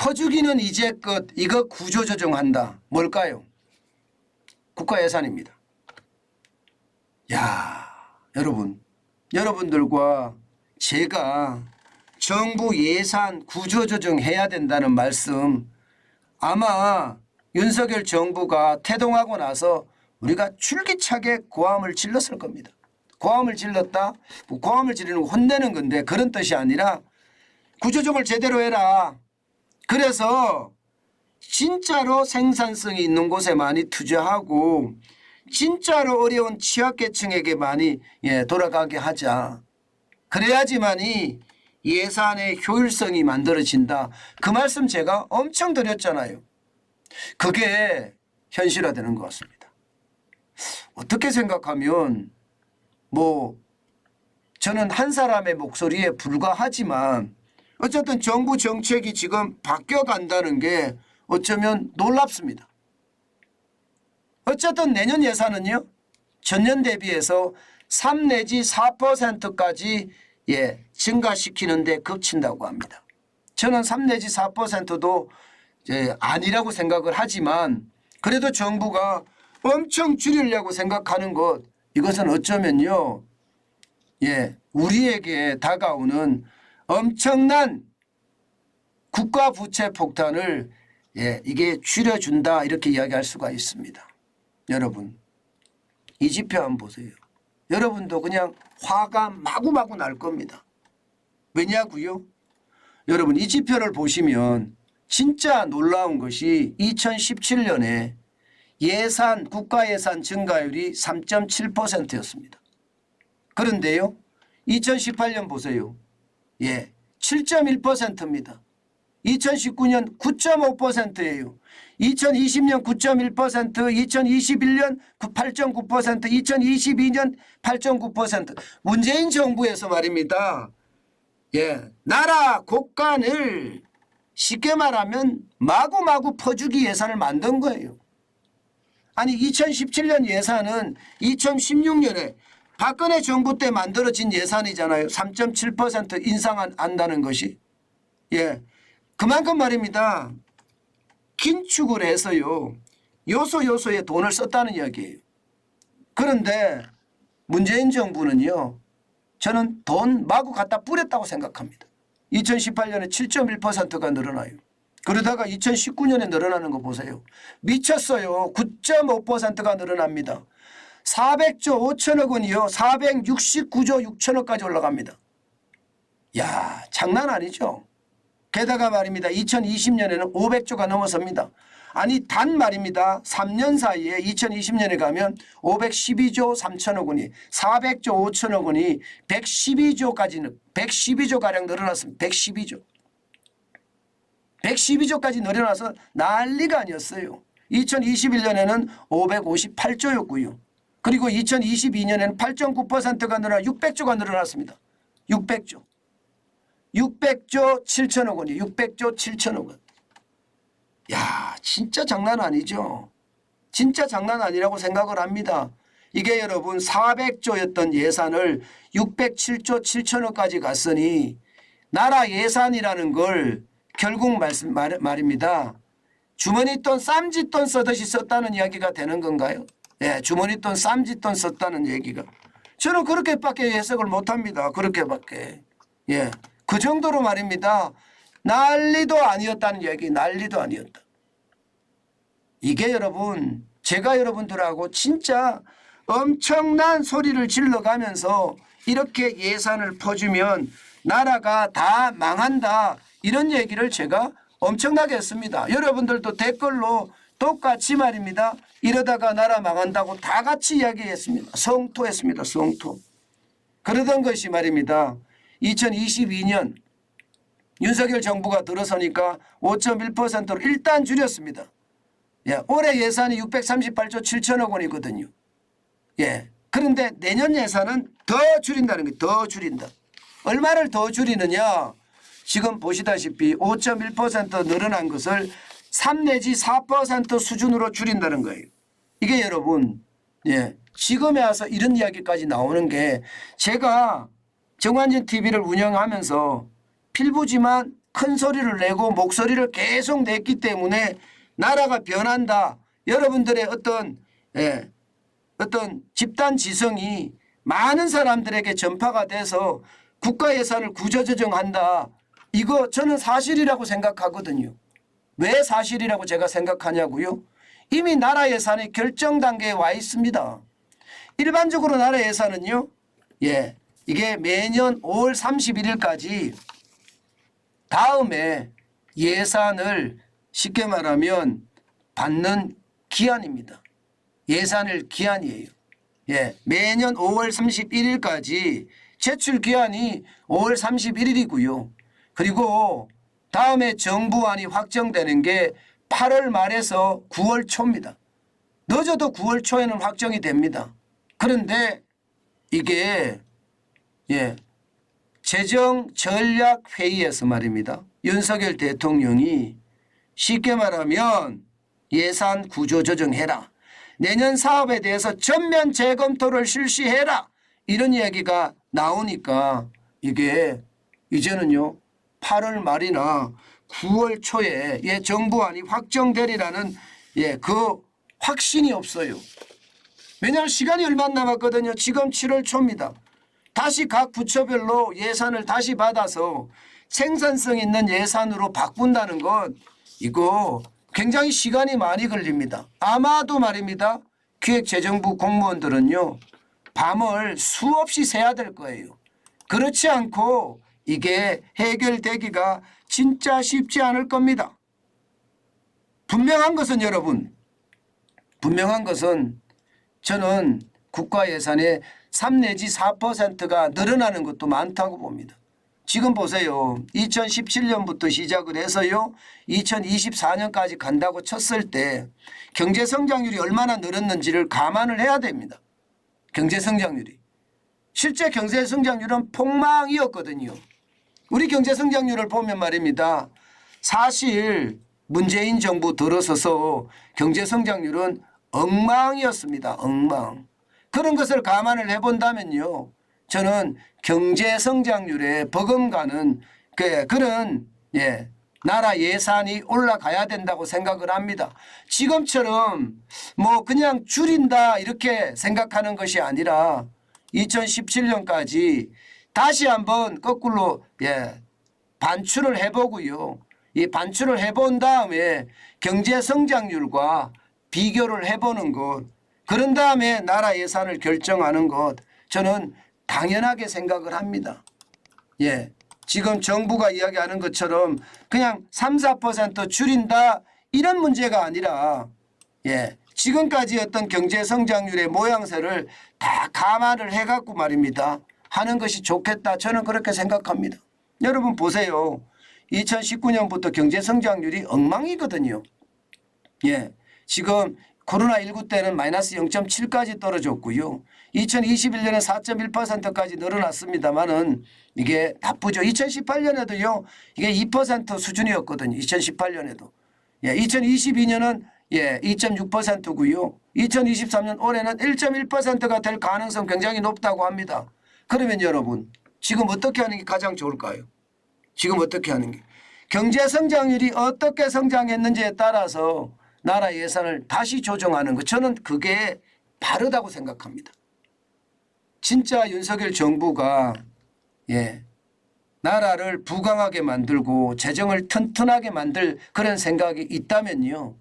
퍼주기는 이제 끝. 이거 구조조정한다. 뭘까요? 국가 예산입니다. 야, 여러분들과 제가 정부 예산 구조조정해야 된다는 말씀 아마 윤석열 정부가 태동하고 나서 우리가 줄기차게 고함을 질렀을 겁니다. 고함을 질렀다? 고함을 지르는 거 혼내는 건데 그런 뜻이 아니라 구조조정을 제대로 해라. 그래서 진짜로 생산성이 있는 곳에 많이 투자하고 진짜로 어려운 취약계층에게 많이 돌아가게 하자. 그래야지만이 예산의 효율성이 만들어진다. 그 말씀 제가 엄청 드렸잖아요. 그게 현실화되는 것 같습니다. 어떻게 생각하면 저는 한 사람의 목소리에 불과하지만 어쨌든 정부 정책이 지금 바뀌어간다는 게 어쩌면 놀랍습니다. 어쨌든 내년 예산은요. 전년 대비해서 3 내지 4%까지 증가시키는 데 그친다고 합니다. 저는 3 내지 4%도 아니라고 생각을 하지만 그래도 정부가 엄청 줄이려고 생각하는 것 이것은 어쩌면요. 우리에게 다가오는 엄청난 국가 부채 폭탄을 이게 줄여준다 이렇게 이야기할 수가 있습니다. 여러분 이 지표 한번 보세요. 여러분도 그냥 화가 마구마구 날 겁니다. 왜냐고요? 여러분 이 지표를 보시면 진짜 놀라운 것이 2017년에 국가 예산 증가율이 3.7%였습니다. 그런데요 2018년 보세요. 7.1%입니다. 2019년 9.5%예요. 2020년 9.1%, 2021년 8.9%, 2022년 8.9%. 문재인 정부에서 말입니다. 나라 곳간을 쉽게 말하면 마구마구 퍼주기 예산을 만든 거예요. 아니 2017년 예산은 2016년에 박근혜 정부 때 만들어진 예산이잖아요. 3.7% 인상한다는 것이. 그만큼 말입니다. 긴축을 해서요. 요소에 돈을 썼다는 이야기예요. 그런데 문재인 정부는요. 저는 돈 마구 갖다 뿌렸다고 생각합니다. 2018년에 7.1%가 늘어나요. 그러다가 2019년에 늘어나는 거 보세요. 미쳤어요. 9.5%가 늘어납니다. 400조 5천억 원이요. 469조 6천억까지 올라갑니다. 야, 장난 아니죠. 게다가 말입니다. 2020년에는 500조가 넘어섭니다. 아니 단 말입니다. 3년 사이에 2020년에 가면 512조 3천억 원이 400조 5천억 원이 112조가량 늘어났습니다. 112조까지 늘어나서 난리가 아니었어요. 2021년에는 558조였고요. 그리고 2022년에는 8.9%가 늘어나 600조가 늘어났습니다. 600조 7천억 원이에요. 600조 7천억 원. 야, 진짜 장난 아니죠. 진짜 장난 아니라고 생각을 합니다. 이게 여러분 400조였던 예산을 607조 7천억까지 갔으니 나라 예산이라는 걸 결국 말입니다. 주머니 돈 쌈짓돈 쓰듯이 썼다는 이야기가 되는 건가요? 주머니 돈 쌈짓돈 썼다는 얘기가. 저는 그렇게밖에 해석을 못합니다. 그렇게밖에. 그 정도로 말입니다. 난리도 아니었다는 얘기. 난리도 아니었다. 이게 여러분 제가 여러분들하고 진짜 엄청난 소리를 질러가면서 이렇게 예산을 퍼주면 나라가 다 망한다. 이런 얘기를 제가 엄청나게 했습니다. 여러분들도 댓글로 똑같이 말입니다. 이러다가 나라 망한다고 다 같이 이야기했습니다. 성토했습니다. 성토. 그러던 것이 말입니다. 2022년 윤석열 정부가 들어서니까 5.1%로 일단 줄였습니다. 올해 예산이 638조 7천억 원이거든요. 그런데 내년 예산은 더 줄인다는 거예요. 더 줄인다. 얼마를 더 줄이느냐. 지금 보시다시피 5.1% 늘어난 것을 3 내지 4% 수준으로 줄인다는 거예요. 이게 여러분 지금에 와서 이런 이야기까지 나오는 게 제가 정관진 TV를 운영하면서 필부지만 큰 소리를 내고 목소리를 계속 냈기 때문에 나라가 변한다. 여러분들의 어떤 집단 지성이 많은 사람들에게 전파가 돼서 국가 예산을 구조조정한다. 이거 저는 사실이라고 생각하거든요. 왜 사실이라고 제가 생각하냐고요? 이미 나라 예산이 결정 단계에 와 있습니다. 일반적으로 나라 예산은요. 이게 매년 5월 31일까지 다음에 예산을 쉽게 말하면 받는 기한입니다. 예산일 기한이에요. 매년 5월 31일까지 제출 기한이 5월 31일이고요. 그리고 다음에 정부안이 확정되는 게 8월 말에서 9월 초입니다. 늦어도 9월 초에는 확정이 됩니다. 그런데 이게 재정전략회의에서 말입니다. 윤석열 대통령이 쉽게 말하면 예산 구조조정해라. 내년 사업에 대해서 전면 재검토를 실시해라. 이런 이야기가 나오니까 이게 이제는요 8월 말이나 9월 초에 정부안이 확정되리라는 그 확신이 없어요. 왜냐하면 시간이 얼마 안 남았거든요. 지금 7월 초입니다. 다시 각 부처별로 예산을 다시 받아서 생산성 있는 예산으로 바꾼다는 건 이거 굉장히 시간이 많이 걸립니다. 아마도 말입니다. 기획재정부 공무원들은요. 밤을 수없이 새야 될 거예요. 그렇지 않고 이게 해결되기가 진짜 쉽지 않을 겁니다. 분명한 것은 여러분, 분명한 것은 저는 국가 예산의 3 내지 4%가 늘어나는 것도 많다고 봅니다. 지금 보세요. 2017년부터 시작을 해서요. 2024년까지 간다고 쳤을 때 경제성장률이 얼마나 늘었는지를 감안을 해야 됩니다. 경제성장률이. 실제 경제성장률은 폭망이었거든요. 우리 경제성장률을 보면 말입니다. 사실 문재인 정부 들어서서 경제성장률은 엉망이었습니다. 엉망. 그런 것을 감안을 해본다면요. 저는 경제성장률에 버금가는 그런 나라 예산이 올라가야 된다고 생각을 합니다. 지금처럼 뭐 그냥 줄인다 이렇게 생각하는 것이 아니라 2017년까지 다시 한번 거꾸로 반출을 해보고요. 이 반출을 해본 다음에 경제성장률과 비교를 해보는 것, 그런 다음에 나라 예산을 결정하는 것, 저는 당연하게 생각을 합니다. 지금 정부가 이야기하는 것처럼 그냥 3, 4% 줄인다 이런 문제가 아니라 지금까지 어떤 경제성장률의 모양새를 다 감안을 해갖고 말입니다. 하는 것이 좋겠다. 저는 그렇게 생각합니다. 여러분 보세요. 2019년부터 경제성장률이 엉망이거든요. 지금 코로나19 때는 마이너스 0.7까지 떨어졌고요. 2021년에 4.1%까지 늘어났습니다만은 이게 나쁘죠. 2018년에도요. 이게 2% 수준이었거든요. 2018년에도. 2022년은 2.6%고요. 2023년 올해는 1.1%가 될 가능성 굉장히 높다고 합니다. 그러면 여러분 지금 어떻게 하는 게 가장 좋을까요? 지금 어떻게 하는 게? 경제 성장률이 어떻게 성장했는지에 따라서 나라 예산을 다시 조정하는 것, 저는 그게 바르다고 생각합니다. 진짜 윤석열 정부가 나라를 부강하게 만들고 재정을 튼튼하게 만들 그런 생각이 있다면요.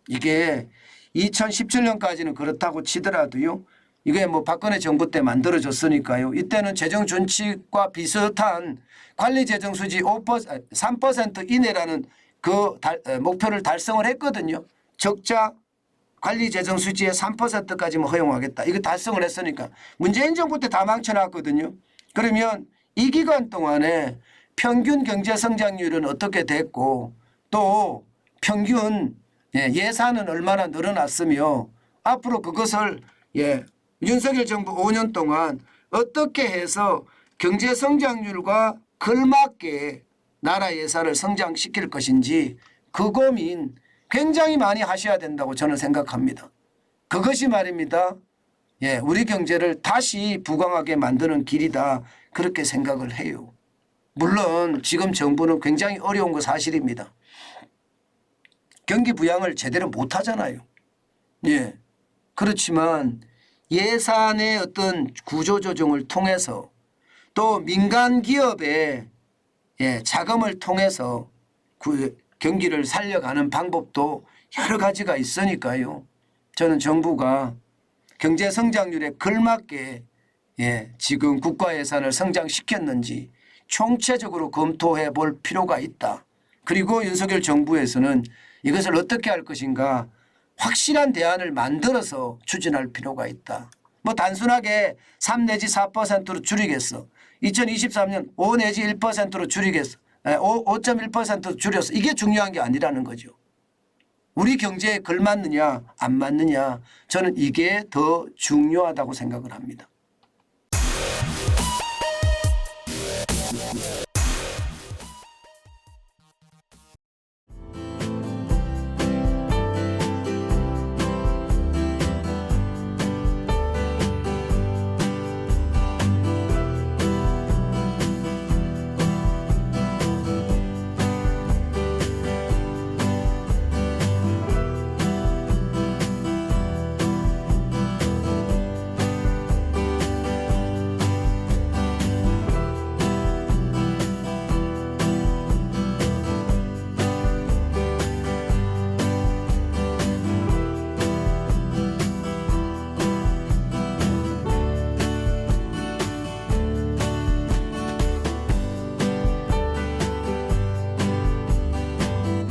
이게 2017년까지는 그렇다고 치더라도요. 이게 뭐 박근혜 정부 때 만들어졌으니까요. 이때는 재정 준칙과 비슷한 관리 재정 수지 3% 이내라는 그 목표를 달성을 했거든요. 적자 관리 재정 수지의 3%까지만 허용하겠다. 이거 달성을 했으니까 문재인 정부 때 다 망쳐놨거든요. 그러면 이 기간 동안에 평균 경제 성장률은 어떻게 됐고 또 평균 예산은 얼마나 늘어났으며 앞으로 그것을 윤석열 정부 5년 동안 어떻게 해서 경제 성장률과 걸맞게 나라 예산을 성장시킬 것인지 그 고민 굉장히 많이 하셔야 된다고 저는 생각합니다. 그것이 말입니다. 우리 경제를 다시 부강하게 만드는 길이다. 그렇게 생각을 해요. 물론 지금 정부는 굉장히 어려운 거 사실입니다. 경기 부양을 제대로 못 하잖아요. 예. 그렇지만 예산의 어떤 구조조정을 통해서 또 민간 기업의 자금을 통해서 경기를 살려가는 방법도 여러 가지가 있으니까요. 저는 정부가 경제 성장률에 걸맞게 지금 국가 예산을 성장시켰는지 총체적으로 검토해 볼 필요가 있다. 그리고 윤석열 정부에서는 이것을 어떻게 할 것인가 확실한 대안을 만들어서 추진할 필요가 있다. 뭐 단순하게 3 내지 4%로 줄이겠어. 2023년 5 내지 1%로 줄이겠어. 5.1%로 줄였어. 이게 중요한 게 아니라는 거죠. 우리 경제에 걸맞느냐 안 맞느냐 저는 이게 더 중요하다고 생각을 합니다.